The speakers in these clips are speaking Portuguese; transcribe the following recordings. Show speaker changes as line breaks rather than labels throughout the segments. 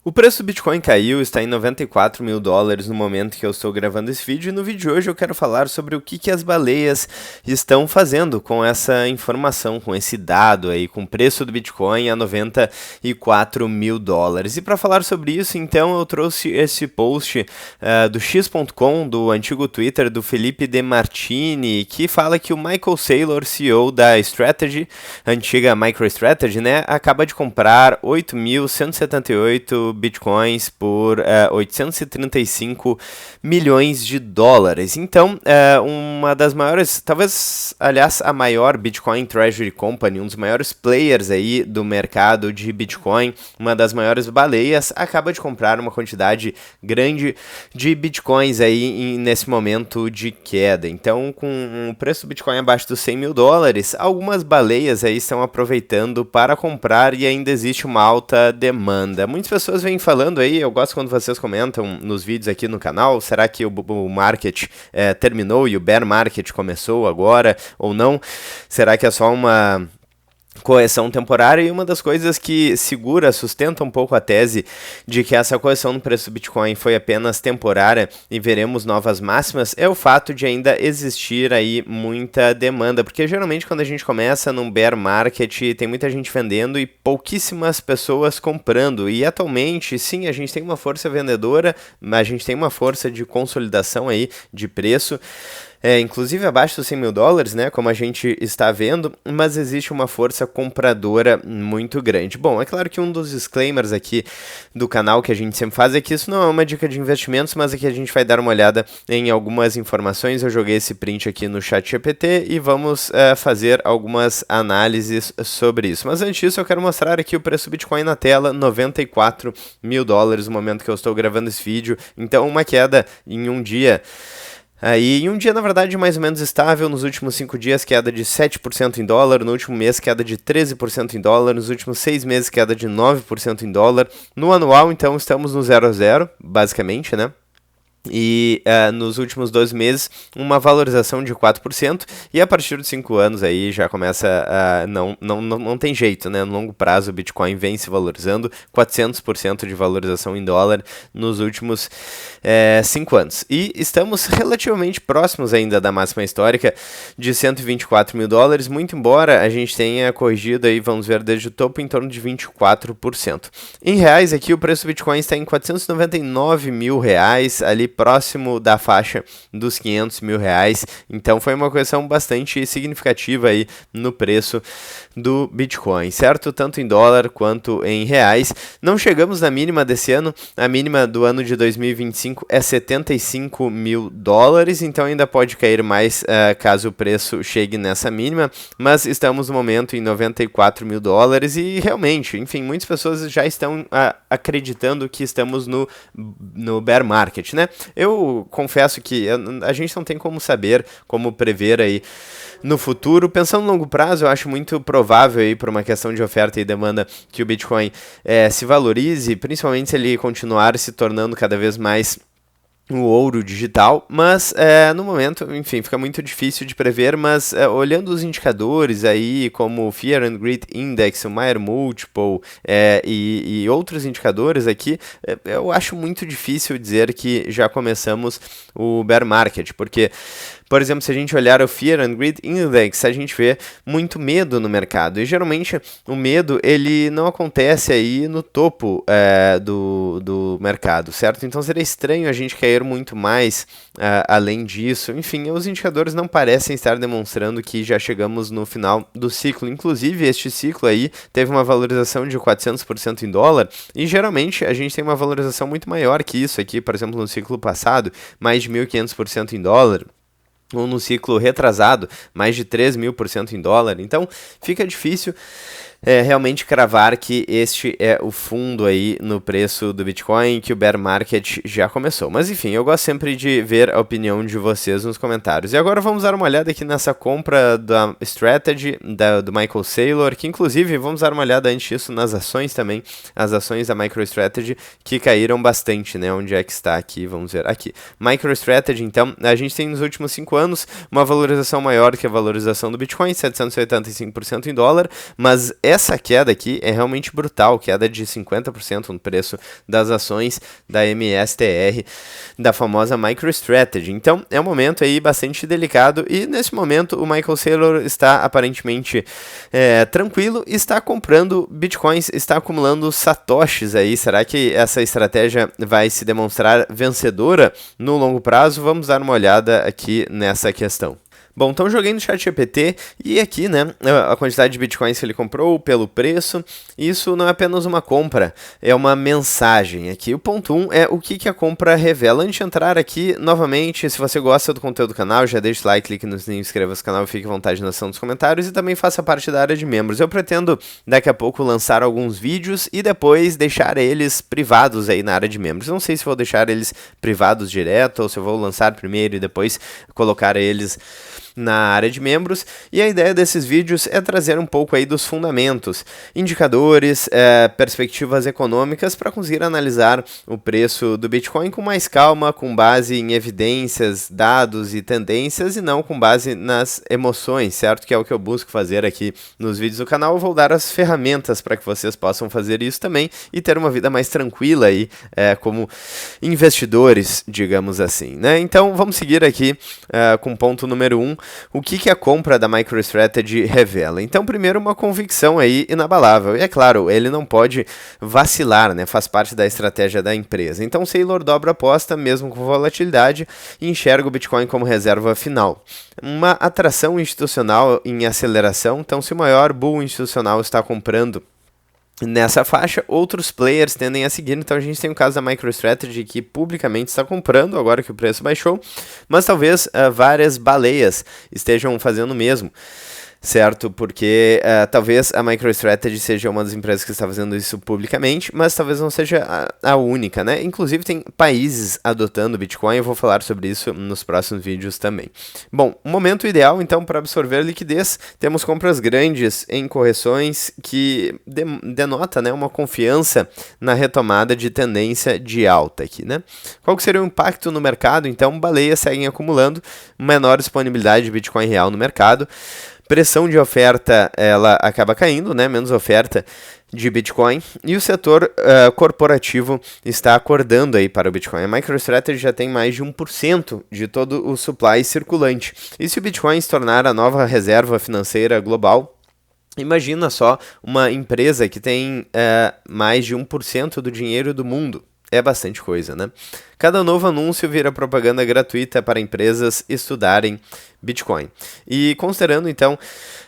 O preço do Bitcoin caiu, está em 94 mil dólares no momento que eu estou gravando esse vídeo, e no vídeo de hoje eu quero falar sobre o que as baleias estão fazendo com essa informação, com esse dado aí, com o preço do Bitcoin a 94 mil dólares. E para falar sobre isso, então, eu trouxe esse post do X.com, do antigo Twitter do Felipe De Martini, que fala que o Michael Saylor, CEO da Strategy, antiga MicroStrategy, né, acaba de comprar 8.178 bitcoins por 835 milhões de dólares. Então, uma das maiores, talvez, aliás, a maior Bitcoin Treasury Company, um dos maiores players aí do mercado de Bitcoin, uma das maiores baleias, acaba de comprar uma quantidade grande de bitcoins aí nesse momento de queda. Então, com o preço do Bitcoin abaixo dos 100 mil dólares, algumas baleias aí estão aproveitando para comprar e ainda existe uma alta demanda. Muitas pessoas vem falando aí, eu gosto quando vocês comentam nos vídeos aqui no canal, será que o market terminou e o bear market começou agora ou não? Será que é só uma correção temporária? E uma das coisas que sustenta um pouco a tese de que essa correção no preço do Bitcoin foi apenas temporária e veremos novas máximas é o fato de ainda existir aí muita demanda, porque geralmente quando a gente começa num bear market tem muita gente vendendo e pouquíssimas pessoas comprando, e atualmente sim, a gente tem uma força vendedora, mas a gente tem uma força de consolidação aí de preço, inclusive abaixo dos 100 mil dólares, né, como a gente está vendo, mas existe uma força compradora muito grande. Bom, é claro que um dos disclaimers aqui do canal que a gente sempre faz é que isso não é uma dica de investimentos, mas aqui a gente vai dar uma olhada em algumas informações. Eu joguei esse print aqui no ChatGPT e vamos fazer algumas análises sobre isso. Mas antes disso, eu quero mostrar aqui o preço do Bitcoin na tela, 94 mil dólares no momento que eu estou gravando esse vídeo. Então, uma queda em um dia. Aí, em um dia, na verdade, mais ou menos estável, nos últimos 5 dias, queda de 7% em dólar, no último mês, queda de 13% em dólar, nos últimos 6 meses, queda de 9% em dólar. No anual, então, estamos no 0 a 0, basicamente, né? E nos últimos 12 meses, uma valorização de 4%, e a partir de 5 anos aí já começa a... não tem jeito, né? No longo prazo o Bitcoin vem se valorizando, 400% de valorização em dólar nos últimos 5 anos. E estamos relativamente próximos ainda da máxima histórica de 124 mil dólares, muito embora a gente tenha corrigido aí, vamos ver, desde o topo em torno de 24%. Em reais aqui, o preço do Bitcoin está em 499 mil reais, ali próximo da faixa dos 500 mil reais, então foi uma correção bastante significativa aí no preço do Bitcoin, certo? Tanto em dólar quanto em reais. Não chegamos na mínima desse ano, a mínima do ano de 2025 é 75 mil dólares, então ainda pode cair mais caso o preço chegue nessa mínima, mas estamos no momento em 94 mil dólares e realmente, enfim, muitas pessoas já estão acreditando que estamos no bear market, né? Eu confesso que a gente não tem como saber, como prever aí no futuro. Pensando no longo prazo, eu acho muito provável aí, por uma questão de oferta e demanda, que o Bitcoin se valorize, principalmente se ele continuar se tornando cada vez mais o ouro digital, mas no momento, enfim, fica muito difícil de prever, mas olhando os indicadores aí, como o Fear and Greed Index, o Mayer Multiple e outros indicadores aqui, eu acho muito difícil dizer que já começamos o bear market, porque, por exemplo, se a gente olhar o Fear and Greed Index, a gente vê muito medo no mercado, e geralmente o medo, ele não acontece aí no topo do mercado, certo? Então seria estranho a gente cair muito mais além disso. Enfim, os indicadores não parecem estar demonstrando que já chegamos no final do ciclo. Inclusive, este ciclo aí teve uma valorização de 400% em dólar, e geralmente a gente tem uma valorização muito maior que isso aqui, por exemplo, no ciclo passado, mais de 1.500% em dólar, ou no ciclo retrasado, mais de 3.000% em dólar. Então, fica difícil realmente cravar que este é o fundo aí no preço do Bitcoin, que o bear market já começou. Mas enfim, eu gosto sempre de ver a opinião de vocês nos comentários. E agora vamos dar uma olhada aqui nessa compra da Strategy, do Michael Saylor, que inclusive vamos dar uma olhada antes disso nas ações também, as ações da MicroStrategy que caíram bastante, né? Onde é que está aqui? Vamos ver aqui. MicroStrategy, então, a gente tem nos últimos 5 anos uma valorização maior que a valorização do Bitcoin, 785% em dólar, mas essa queda aqui é realmente brutal, queda de 50% no preço das ações da MSTR, da famosa MicroStrategy. Então é um momento aí bastante delicado e nesse momento o Michael Saylor está aparentemente tranquilo, está comprando bitcoins, está acumulando satoshis aí. Será que essa estratégia vai se demonstrar vencedora no longo prazo? Vamos dar uma olhada aqui nessa questão. Bom, então joguei no ChatGPT e aqui, né, a quantidade de bitcoins que ele comprou, pelo preço, isso não é apenas uma compra, é uma mensagem aqui. O ponto 1 é o que a compra revela. Antes de entrar aqui, novamente, se você gosta do conteúdo do canal, já deixa o like, clique no sininho, inscreva-se no canal e fique à vontade na seção dos comentários e também faça parte da área de membros. Eu pretendo daqui a pouco lançar alguns vídeos e depois deixar eles privados aí na área de membros. Não sei se vou deixar eles privados direto ou se eu vou lançar primeiro e depois colocar eles na área de membros, e a ideia desses vídeos é trazer um pouco aí dos fundamentos, indicadores, perspectivas econômicas para conseguir analisar o preço do Bitcoin com mais calma, com base em evidências, dados e tendências e não com base nas emoções, certo? Que é o que eu busco fazer aqui nos vídeos do canal. Eu vou dar as ferramentas para que vocês possam fazer isso também e ter uma vida mais tranquila aí, como investidores, digamos assim, né? Então vamos seguir aqui com o ponto número 1. O que a compra da MicroStrategy revela? Então, primeiro, uma convicção aí inabalável. E é claro, ele não pode vacilar, né? Faz parte da estratégia da empresa. Então, Saylor dobra a aposta, mesmo com volatilidade, e enxerga o Bitcoin como reserva final. Uma atração institucional em aceleração. Então, se o maior bull institucional está comprando nessa faixa, outros players tendem a seguir. Então a gente tem o caso da MicroStrategy, que publicamente está comprando agora que o preço baixou, mas talvez várias baleias estejam fazendo o mesmo, certo? Porque talvez a MicroStrategy seja uma das empresas que está fazendo isso publicamente, mas talvez não seja a única, né? Inclusive tem países adotando Bitcoin, eu vou falar sobre isso nos próximos vídeos também. Bom, o momento ideal então para absorver liquidez, temos compras grandes em correções que denota, né, uma confiança na retomada de tendência de alta aqui, né? Qual que seria o impacto no mercado? Então, baleias seguem acumulando menor disponibilidade de Bitcoin real no mercado, pressão de oferta, ela acaba caindo, né? Menos oferta de Bitcoin, e o setor corporativo está acordando aí para o Bitcoin. A MicroStrategy já tem mais de 1% de todo o supply circulante. E se o Bitcoin se tornar a nova reserva financeira global, imagina só uma empresa que tem mais de 1% do dinheiro do mundo. É bastante coisa, né? Cada novo anúncio vira propaganda gratuita para empresas estudarem Bitcoin. E considerando, então,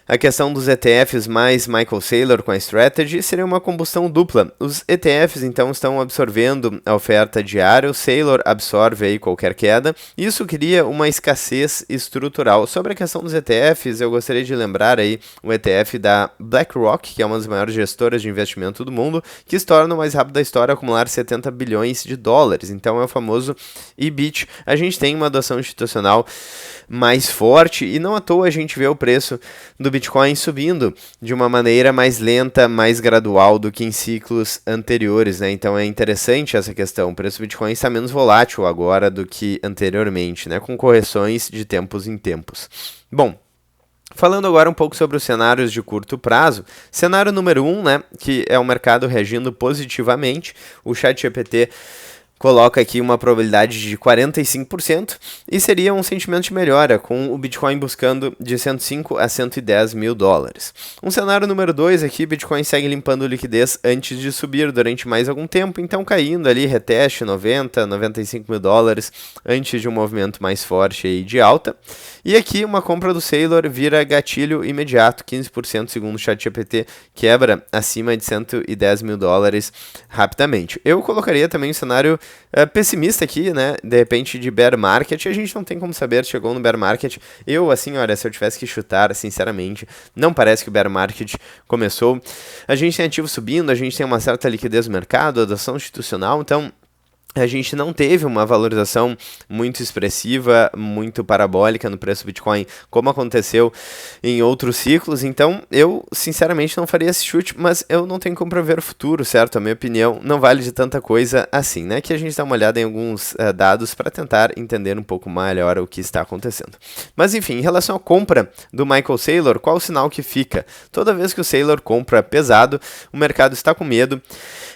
a questão dos ETFs mais Michael Saylor com a Strategy, seria uma combustão dupla. Os ETFs, então, estão absorvendo a oferta diária, o Saylor absorve aí qualquer queda. Isso cria uma escassez estrutural. Sobre a questão dos ETFs, eu gostaria de lembrar aí o ETF da BlackRock, que é uma das maiores gestoras de investimento do mundo, que se torna o mais rápido da história a acumular 70 bilhões de dólares. Então, é o famoso EBIT. A gente tem uma adoção institucional mais forte e não à toa a gente vê o preço do Bitcoin subindo de uma maneira mais lenta, mais gradual do que em ciclos anteriores, né? Então é interessante essa questão. O preço do Bitcoin está menos volátil agora do que anteriormente, né? Com correções de tempos em tempos. Bom, falando agora um pouco sobre os cenários de curto prazo, cenário número 1, né, que é o mercado reagindo positivamente, o ChatGPT coloca aqui uma probabilidade de 45% e seria um sentimento de melhora, com o Bitcoin buscando de 105 a 110 mil dólares. Um cenário número 2 aqui, Bitcoin segue limpando liquidez antes de subir durante mais algum tempo, então caindo ali, reteste 90, 95 mil dólares antes de um movimento mais forte aí de alta. E aqui uma compra do Saylor vira gatilho imediato, 15% segundo o ChatGPT, quebra acima de 110 mil dólares rapidamente. Eu colocaria também um cenário pessimista aqui, né, de repente de bear market. A gente não tem como saber se chegou no bear market. Eu, assim, olha, se eu tivesse que chutar, sinceramente, não parece que o bear market começou. A gente tem ativo subindo, a gente tem uma certa liquidez no mercado, adoção institucional, então a gente não teve uma valorização muito expressiva, muito parabólica no preço do Bitcoin, como aconteceu em outros ciclos. Então, eu sinceramente não faria esse chute, mas eu não tenho como prever o futuro, certo? A minha opinião não vale de tanta coisa assim, né? Que a gente dá uma olhada em alguns dados para tentar entender um pouco melhor o que está acontecendo. Mas enfim, em relação à compra do Michael Saylor, qual o sinal que fica? Toda vez que o Saylor compra pesado, o mercado está com medo,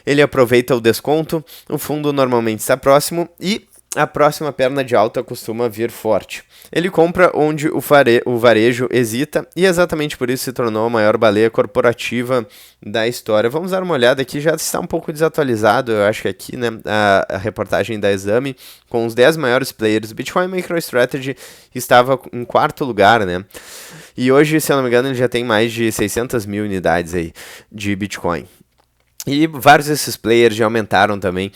ele aproveita o desconto, o fundo normalmente está próximo e a próxima perna de alta costuma vir forte. Ele compra onde o varejo hesita e exatamente por isso se tornou a maior baleia corporativa da história. Vamos dar uma olhada aqui, já está um pouco desatualizado, eu acho que aqui, né, a reportagem da Exame, com os 10 maiores players. Bitcoin MicroStrategy estava em quarto lugar, né? E hoje, se eu não me engano, ele já tem mais de 600 mil unidades aí de Bitcoin. E vários desses players já aumentaram também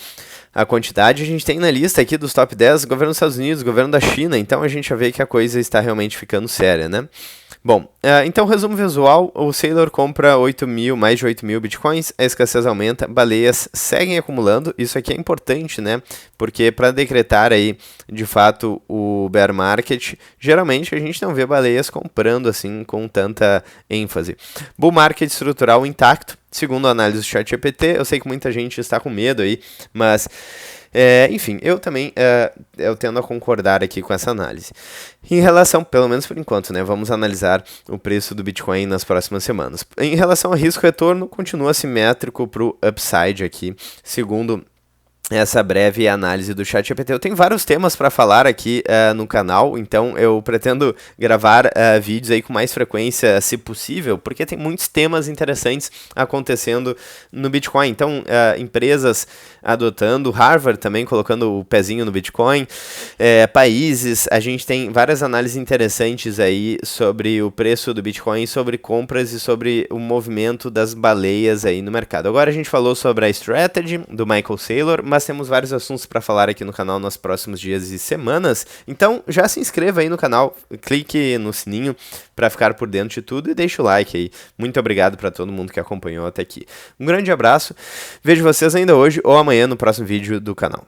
a quantidade. A gente tem na lista aqui dos top 10 governo dos Estados Unidos, governo da China, então a gente já vê que a coisa está realmente ficando séria, né? Bom, então resumo visual, o Saylor compra mais de 8 mil bitcoins, a escassez aumenta, baleias seguem acumulando, isso aqui é importante, né? Porque para decretar aí, de fato, o bear market, geralmente a gente não vê baleias comprando assim com tanta ênfase. Bull market estrutural intacto, segundo a análise do ChatGPT, eu sei que muita gente está com medo aí, mas enfim, eu também eu tendo a concordar aqui com essa análise. Em relação, pelo menos por enquanto, né, vamos analisar o preço do Bitcoin nas próximas semanas. Em relação ao risco-retorno, continua simétrico para o upside aqui, segundo essa breve análise do ChatGPT. Eu tenho vários temas para falar aqui no canal, então eu pretendo gravar vídeos aí com mais frequência, se possível, porque tem muitos temas interessantes acontecendo no Bitcoin. Então, empresas adotando, Harvard também colocando o pezinho no Bitcoin, países, a gente tem várias análises interessantes aí sobre o preço do Bitcoin, sobre compras e sobre o movimento das baleias aí no mercado. Agora a gente falou sobre a strategy do Michael Saylor, mas temos vários assuntos para falar aqui no canal nos próximos dias e semanas. Então já se inscreva aí no canal, clique no sininho para ficar por dentro de tudo e deixa o like aí. Muito obrigado para todo mundo que acompanhou até aqui. Um grande abraço, vejo vocês ainda hoje ou amanhã no próximo vídeo do canal.